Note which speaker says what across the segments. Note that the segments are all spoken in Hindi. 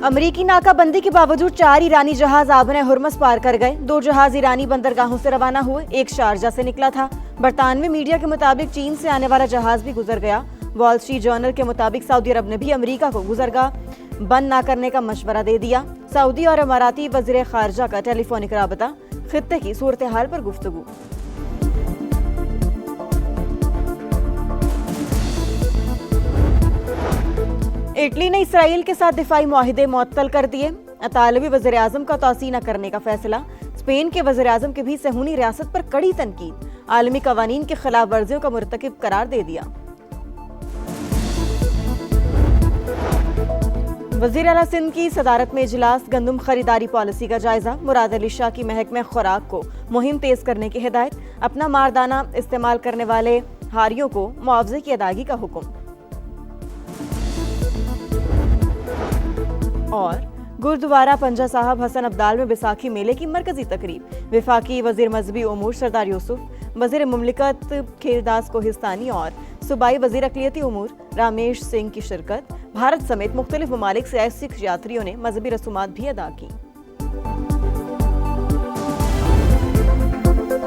Speaker 1: अमरीकी नाकाबंदी के बावजूद 4 ईरानी जहाज आबने हुर्मस पार कर गए। 2 जहाज ईरानी बंदरगाहों से रवाना हुए, एक शारजा से निकला था। बरतानवी मीडिया के मुताबिक चीन से आने वाला जहाज भी गुजर गया। वॉल स्ट्रीट जर्नल के मुताबिक सऊदी अरब ने भी अमेरिका को गुजरगाह बंद न करने का मशवरा दे दिया। सऊदी और अमाराती वज़ीर खारजा का टेलीफोनिक राबता, खित्ते की सूरत हाल पर गुफ्तगू। इटली ने इसराइल के साथ दिफाई मुआहिदे मुअत्तल कर दिए। इतालवी वज़ीर आज़म का तौसीह न करने का फैसला। स्पेन के वज़ीर आज़म के भी सहूनी रियासत पर कड़ी तनकीद। आलमी कवानीन के खिलाफ वर्जियों का मुर्तकिब करार दे दिया। वज़ीर आला सिंध की सदारत में इजलास, गंदम खरीदारी पॉलिसी का जायजा। मुराद अली शाह की महकमे खुराक को मुहिम तेज करने की हिदायत। अपना मारदाना इस्तेमाल करने वाले हारियों को मुआवजे की अदायगी का हुक्म। और गुरुद्वारा पंजा साहब हसन अब्दाल में बैसाखी मेले की मरकजी तकरीब। विफाकी वजीर मजहबी उमूर सरदार यूसुफ, वजीर मुमलिकत खेरदास कोहिस्तानी और सूबाई वजीर अक़लियती उमूर रामेश सिंह की शिरकत। भारत समेत मुख्तलिफ ममालिक से आए सिख यात्रियों ने मजहबी रसूमात भी अदा की।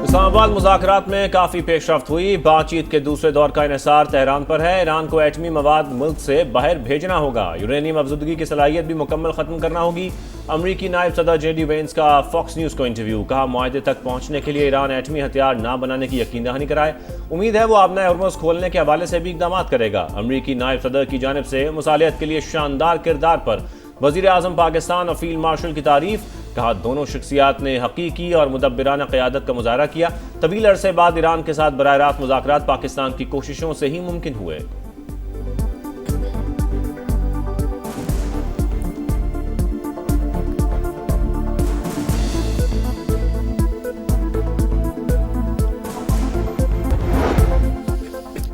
Speaker 2: इस्लामाबाद मुज़ाकरात में काफ़ी पेशरफ्त हुई। बातचीत के दूसरे दौर का इन्हिसार तेहरान पर है। ईरान को एटमी मवाद मुल्क से बाहर भेजना होगा। यूरेनियम अफजुदगी की सलाहियत भी मुकम्मल ख़त्म करना होगी। अमरीकी नायब सदर JD वेंस का फॉक्स न्यूज़ को इंटरव्यू। कहा, मुआहदे तक पहुँचने के लिए ईरान एटमी हथियार ना बनाने की यकीन दहानी कराए। उम्मीद है वो आबना हुर्मुज़ खोलने के हवाले से भी इक़दाम करेगा। अमरीकी नायब सदर की जानिब से मुसालिहत के लिए शानदार किरदार पर वज़ीर आज़म पाकिस्तान और फील्ड मार्शल की तारीफ। कहा, दोनों शख्सियात ने हकीकी और मुदब्बिराना क़यादत का मुज़ाहरा किया। तवील अरसे बाद ईरान के साथ बराह रास्त मुज़ाकरात पाकिस्तान की कोशिशों से ही मुमकिन हुए।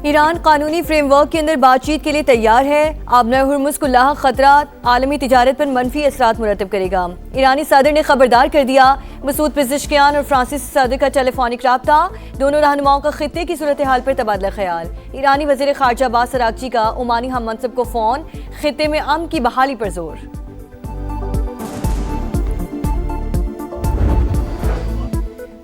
Speaker 3: ईरान कानूनी फ्रेमवर्क के अंदर बातचीत के लिए तैयार है। आबना हुर्मुज़ को लाहक खतरात आलमी तिजारत पर मनफी असरात मुरतब करेगा। ईरानी सदर ने खबरदार कर दिया। मसूद पेज़ेश्कियान और फ्रांसीसी सदर का टेलीफोनिक राब्ता। दोनों रहनुमाओं का खित्ते की सूरत हाल पर तबादला ख्याल। ईरानी वज़ीर खारजा अब्बास अरागची का ओमानी हम मनसब को फ़ोन। खित्ते में अमन की बहाली पर जोर।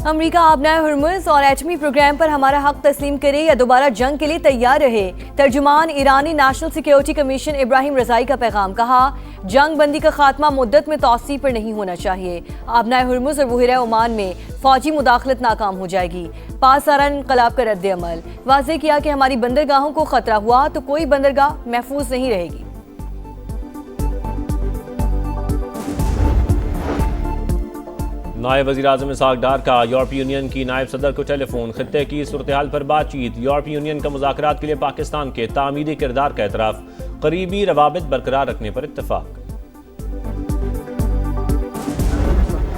Speaker 3: अमरीका आबना हुर्मुज़ और एटमी प्रोग्राम पर हमारा हक तस्लीम करे या दोबारा जंग के लिए तैयार रहे। तर्जुमान ईरानी नेशनल सिक्योरिटी कमीशन इब्राहिम रज़ाई का पैगाम। कहा, जंग बंदी का खात्मा मुद्दत में तौसी पर नहीं होना चाहिए। आबना हुर्मुज़ और बुहरा ओमान में फौजी मुदाखलत नाकाम हो जाएगी। पासारा इनकलाब का रद्द अमल। वाज़ेह किया कि हमारी बंदरगाहों को खतरा हुआ तो कोई बंदरगाह महफूज नहीं रहेगी।
Speaker 2: नायब वज़ीर आज़म इसहाक़ डार का यूरोपीय यूनियन की नायब सदर को टेलीफोन। खित्ते की सूरत हाल पर बातचीत। यूरोपीय यूनियन का मुज़ाकरात के लिए पाकिस्तान के तामीरी किरदार का एतराफ़। करीबी रवाबित बरकरार रखने पर इत्तफ़ाक़।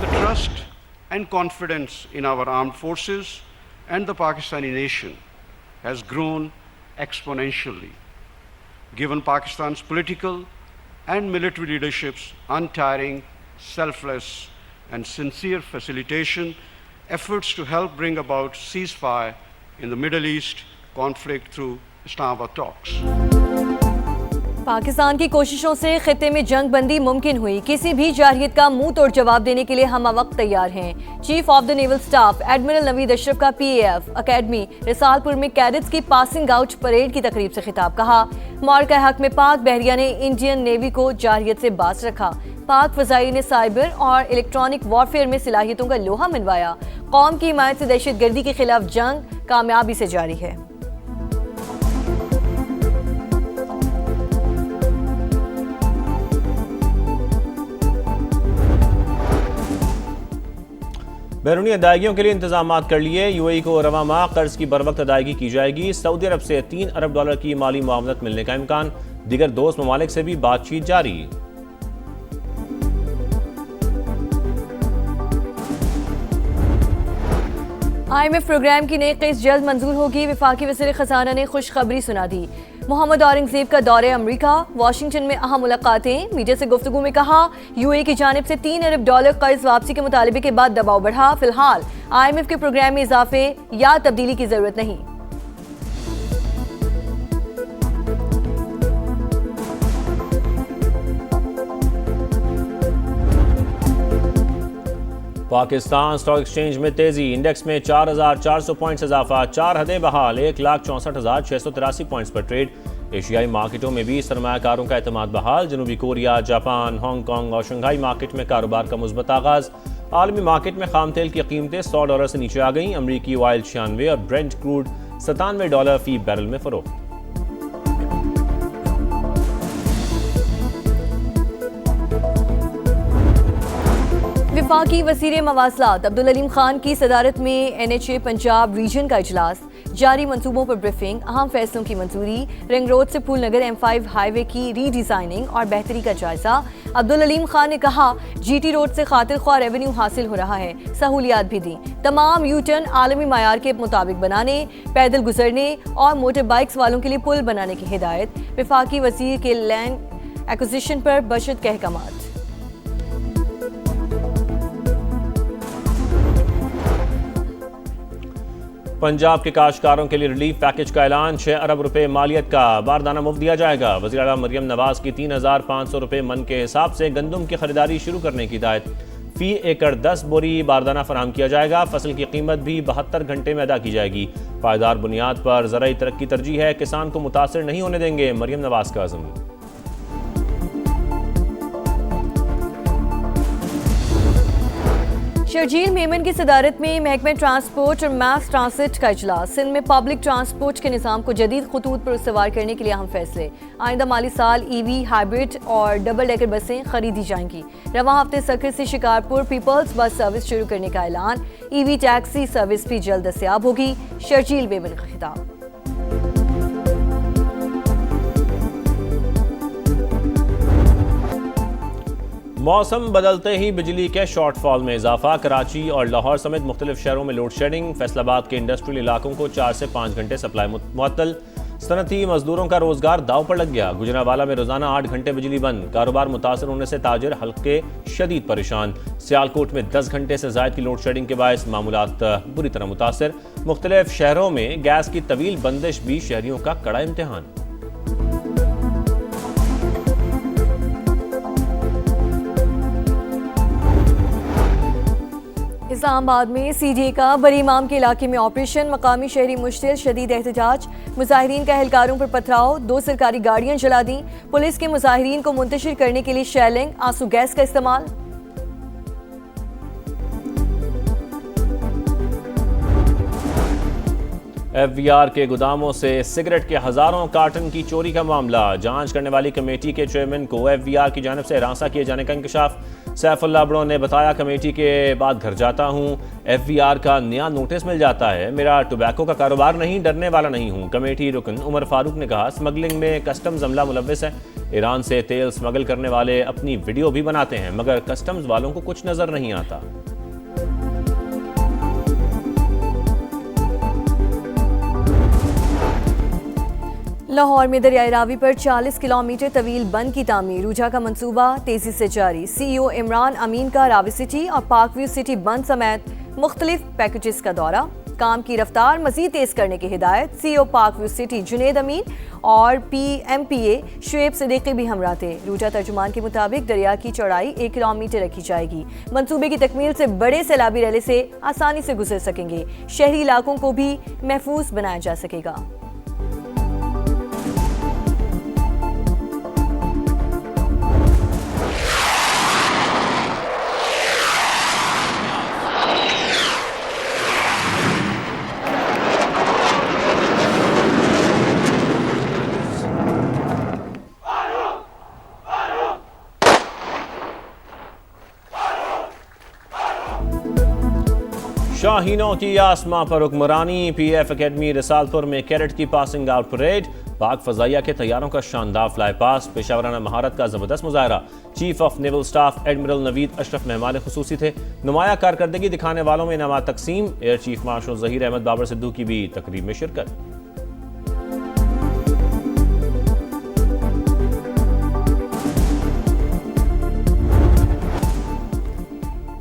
Speaker 4: The trust and confidence in our armed forces and the Pakistani nation has grown exponentially, given Pakistan's political and military leadership's untiring, selfless and sincere facilitation efforts to help bring about ceasefire in the Middle East conflict through Islamabad talks.
Speaker 3: Pakistan की कोशिशों से खित्ते में जंग बंदी मुमकिन हुई। किसी भी जारहियत का मुंह तोड़ जवाब देने के लिए हम वक्त तैयार हैं। Chief of the naval staff admiral Naveed Ashraf का PAF अकेडमी रिसालपुर में कैडेट्स की पासिंग आउट परेड की तकरीब से खिताब। कहा, मार्का हक में पाक बहरिया ने इंडियन नेवी को जारहियत से बाज रखा। पाक फ़ज़ाई ने साइबर और इलेक्ट्रॉनिक वॉरफेयर में सलाहियतों का लोहा मनवाया। कौम की हिमायत से दहशत गर्दी के खिलाफ जंग कामयाबी से जारी है।
Speaker 2: बैरूनी अदायगियों के लिए इंतजाम कर लिए। UAE को रवा माह कर्ज की बरवक्त अदायगी की जाएगी। सऊदी अरब से $3 अरब की माली मुआवनत मिलने का इम्कान। दीगर दोस्त ममालिक से भी बातचीत जारी।
Speaker 3: IMF प्रोग्राम की नई किस्त जल्द मंजूर होगी। वफाकी वज़ीर ख़ज़ाना ने खुशखबरी सुना दी। मोहम्मद औरंगज़ेब का दौरे अमरीका। वाशिंगटन में अहम मुलाकातें। मीडिया से गुफ्तगू में कहा, UAE की जानिब से $3 अरब कर्ज वापसी के मुतालबे के बाद दबाव बढ़ा। फिलहाल IMF के प्रोग्राम में इजाफे या तब्दीली की जरूरत नहीं।
Speaker 2: पाकिस्तान स्टॉक एक्सचेंज में तेजी, इंडेक्स में 4,400 पॉइंट्स इजाफा, 4 हदें बहाल, 1,64,683 पॉइंट्स पर ट्रेड। एशियाई मार्केटों में भी सरमायाकारों का एतमाद बहाल, जनूबी कोरिया, जापान, हांगकांग और शंघाई मार्केट में कारोबार का मुस्बत आगाज। आलमी मार्केट में खाम तेल की कीमतें $100 से नीचे आ गईं, अमरीकी ऑयल 96 और ब्रेंट क्रूड $97 फी बैरल में फरोख्त।
Speaker 3: विफाकी वज़ीर मवासलात अब्दुल अलीम खान की सदारत में NHA पंजाब रीजन का इजलास, जारी मंसूबों पर ब्रीफिंग, अहम फैसलों की मंजूरी, रिंग रोड से फूल नगर M5 हाईवे की रीडिजाइनिंग और बेहतरी का जायजा। अब्दुल अलीम खान ने कहा, GT रोड से खातिर ख्वाह रेवेन्यू हासिल हो रहा है, सहूलियात भी दी, तमाम यू टर्न आलमी मायार के मुताबिक बनाने, पैदल गुजरने और मोटर बाइक्स वालों के लिए पुल बनाने की हिदायत। विफाकी वज़ीर के लैंड एक्विजिशन पर बशत के अहकामात।
Speaker 2: पंजाब के काश्तकारों के लिए रिलीफ पैकेज का ऐलान, 6 अरब रुपए मालियत का बारदाना मुफ्त दिया जाएगा। वज़ीर आला मरियम नवाज की 3,500 रुपए मन के हिसाब से गंदम की खरीदारी शुरू करने की हिदायत। फी एकड़ 10 बोरी बारदाना फराहम किया जाएगा। फसल की कीमत भी 72 घंटे में अदा की जाएगी। पायदार बुनियाद पर ज़राई तरक्की तरजीह है, किसान को मुतासर नहीं होने देंगे, मरियम नवाज का अज़्म।
Speaker 3: शर्जील मेमन की सदारत में महकमे ट्रांसपोर्ट और मास ट्रांसिट का इजलास, सिंध में पब्लिक ट्रांसपोर्ट के निज़ाम को जदीद खतूत पर इस्तेमाल करने के लिए अहम फैसले। आइंदा माली साल EV, हाइब्रिड और डबल डेकर बसें खरीदी जाएंगी। रवां हफ्ते सखर से शिकारपुर पीपल्स बस सर्विस शुरू करने का ऐलान। EV टैक्सी सर्विस भी जल्द दस्तयाब होगी। शर्जील मेमन का खिताब।
Speaker 2: मौसम बदलते ही बिजली के शॉर्टफॉल में इजाफा, कराची और लाहौर समेत मुख्तलिफ शहरों में लोड शेडिंग। फैसलाबाद के इंडस्ट्रियल इलाकों को 4 से 5 घंटे सप्लाई मुअत्तल। सनती मजदूरों का रोजगार दाव पर लग गया, गुजरावाला में रोजाना 8 घंटे बिजली बंद। कारोबार मुतासर होने से ताजिर हल्के शदीद परेशान। सियालकोट में 10 घंटे से जायद की लोड शेडिंग के बायस मामूलात बुरी तरह मुतासर। मुख्तलिफ शहरों में गैस की तवील बंदिश भी शहरियों का कड़ा इम्तिहान।
Speaker 3: इस्लामाबाद में CDA का बड़ी इमाम के इलाके में ऑपरेशन, मकामी शहरी मुश्तिल, शदीद एहतजाज, मुजाहिरीन का एहलकारों पर पथराव, 2 सरकारी गाड़ियां जला दी। पुलिस के मुजाहिरीन को मुंतशिर करने के लिए शेलिंग, आंसू गैस का इस्तेमाल।
Speaker 2: FVR के गोदामों से सिगरेट के हजारों कार्टन की चोरी का मामला, जांच करने वाली कमेटी के चेयरमैन को FVR की जानिब से हिरासत किए जाने का इंकशाफ। सैफुल्लाह बड़ो ने बताया, कमेटी के बाद घर जाता हूँ, FVR का नया नोटिस मिल जाता है। मेरा टोबैको का कारोबार नहीं, डरने वाला नहीं हूँ। कमेटी रुकन उमर फारूक ने कहा, स्मगलिंग में कस्टम्स अमला मुलव्विस है। ईरान से तेल स्मगल करने वाले अपनी वीडियो भी बनाते हैं, मगर कस्टम्स वालों को कुछ नजर नहीं आता।
Speaker 3: लाहौर में दरियाई रावी पर 40 किलोमीटर तवील बंद की तामीर, रूझा का मंसूबा तेजी से जारी। CEO इमरान अमीन का रावी सिटी और पार्क व्यू सिटी बंद समेत मुख्तलिफ पैकेजेस का दौरा। काम की रफ्तार मजीद तेज करने की हिदायत। CEO park view city Junaid Amin और PMPA शुएब सिद्दीकी भी हमरा थे। रूझा तर्जुमान के मुताबिक दरिया की चौड़ाई 1 किलोमीटर रखी जाएगी। मंसूबे की तकमील से बड़े सैलाबी रैले से आसानी से गुजर सकेंगे। शहरी इलाकों को भी महफूज बनाया जा सकेगा।
Speaker 2: शाहीनों की आसमां पर हुक्मरानी, PF अकेडमी रसालपुर में कैडेट की पासिंग आउट परेड। पाक फजाइया के तैयारों का शानदार फ्लाई पास, पेशावराना महारत का जबरदस्त मुजाहरा। Chief of naval staff admiral Naveed Ashraf मेहमान खुसूसी थे। नुमाया कारकर्दगी दिखाने वालों में इनामात तकसीम। Air chief marshal Zaheer Ahmed Babar Sidhu की भी तकरीब में शिरकत।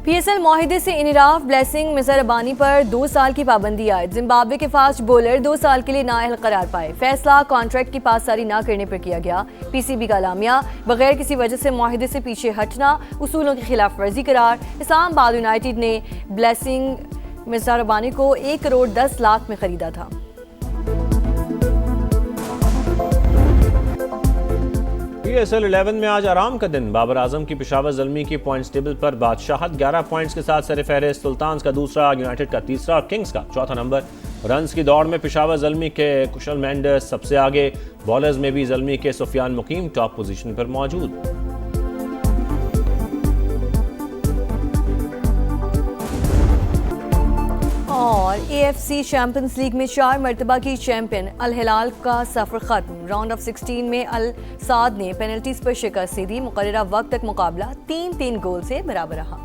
Speaker 3: PSL माहिदे से इनराफ ब्लेसिंग मिजरबानी पर 2 साल की पाबंदी आयद। जिम्बाब्वे के फास्ट बॉलर 2 साल के लिए नाअहल करार पाए। फैसला कॉन्ट्रैक्ट की पासदारी न करने पर किया गया। PCB का लामिया बगैर किसी वजह से माहिदे से पीछे हटना उसूलों की खिलाफ वर्जी करार। इस्लामाबाद यूनाइटेड ने ब्लेसिंग मिजरबानी को 1 करोड़ 10 लाख में खरीदा था।
Speaker 2: PSL 11 में आज आराम का दिन। बाबर आजम की पेशावर ज़ल्मी की पॉइंट्स टेबल पर बादशाहत 11 पॉइंट्स के साथ सरफहरिस्त, सुल्तान्स का दूसरा, यूनाइटेड का तीसरा और किंग्स का चौथा नंबर। रन्स की दौड़ में पेशावर ज़ल्मी के कुशल मेंडस सबसे आगे। बॉलर्स में भी ज़ल्मी के सुफियान मुकीम टॉप पोजीशन पर मौजूद।
Speaker 3: और AFC चैंपियंस लीग में 4 मरतबा की चैंपियन अल हिलाल का सफर खत्म। राउंड ऑफ 16 में अल साद ने पेनल्टीज पर शिकस्त दी। मुकर्ररा वक्त तक मुकाबला 3-3 गोल से बराबर रहा।